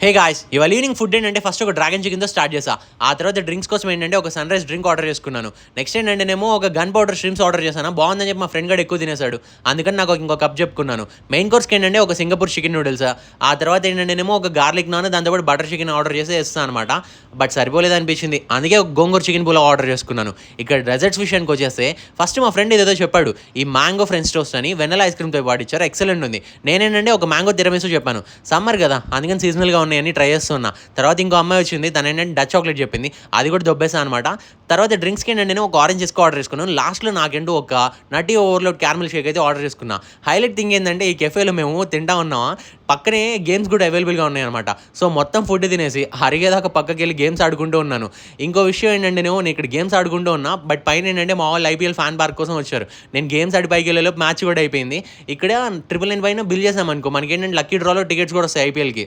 Hey guys, ఇవాళ evening food ఏంటంటే first ఒక డ్రాగన్ చికెన్తో స్టార్ట్ చేసా. ఆ తర్వాత డ్రింక్స్ కోసం ఏంటంటే ఒక సన్ రైజ్ డ్రింక్ ఆర్డర్ చేసుకున్నాను. నెక్స్ట్ ఏంటంటేనేమో ఒక గన్ పౌడర్ స్ట్రిమ్స్ ఆర్డర్ చేశాను. బాగుందని చెప్పి మా ఫ్రెండ్ గడు ఎక్కువ తినేశాడు. అందుకని నాకు ఇంకో కప్ చెప్పుకున్నాను. మెయిన్ కోర్స్కి ఏంటంటే ఒక సింగపూర్ చికెన్ నూడిల్స్. ఆ తర్వాత ఏంటంటేనేమో ఒక గార్లిక్ నాన్, దాంతోపాటు బటర్ చికెన్ ఆర్డర్ చేసి వేస్తాను అనమాట. బట్ సరిపోలేదు అనిపించింది, అందుకే ఒక గోంగూర చికెన్ పులావ్ ఆర్డర్ చేసుకున్నాను. ఇక్కడ డెజర్ట్స్ విషయానికి వచ్చేస్తే ఫస్ట్ మా ఫ్రెండ్ ఏదో చెప్పాడు, ఈ మ్యాంగో ఫ్రెంచ్ టోస్ట్ అని వెన్నెల ఐస్ క్రీమ్తో పాటిచ్చారు, ఎక్సలెంట్ ఉంది. నేనేంటంటే ఒక మ్యాంగో తిరమేసు చెప్పాను. సమ్మర్ కదా, అందుకని సీజనల్గా ఉన్నాయని ట్రై చేస్తున్నా. తర్వాత ఇంకో అమ్మాయి వచ్చింది, తను ఏంటంటే డచ్ చాక్లెట్ చెప్పింది, అది కూడా దొబ్బేసా అనమాట. తర్వాత డ్రింక్స్కి ఏంటంటే నేను ఒక ఆరెంజ్ ఎస్కో ఆర్డర్ చేసుకున్నాను. లాస్ట్లో నాకేంటో ఒక నటీ ఓవర్లోడ్ క్యారమిల్ షేక్ అయితే ఆర్డర్ చేసుకున్నా. హైలైట్ థింగ్ ఏంటంటే ఈ కెఫేలో మేము తింటా ఉన్నామా, పక్కనే గేమ్స్ కూడా అవైలబుల్గా ఉన్నాయన్నమాట. సో మొత్తం ఫుడ్ తినేసి హరిగేదాకా పక్కకి వెళ్ళి గేమ్స్ ఆడుకుంటూ ఉన్నాను. ఇంకో విషయం ఏంటంటే నేను ఇక్కడ గేమ్స్ ఆడుకుంటూ ఉన్నా, బట్ పైన ఏంటంటే మా వాళ్ళు ఐపీఎల్ ఫ్యాన్ పార్క్ కోసం వచ్చారు. నేను గేమ్స్ ఆడి పైకి వెళ్ళేలోపు మ్యాచ్ కూడా అయిపోయింది. ఇక్కడ 999 పైన బిల్ చేసామనుకో, మనకి ఏంటంటే లక్కీ డ్రాలో టికెట్స్ కూడా వస్తాయి ఐపీఎల్కి.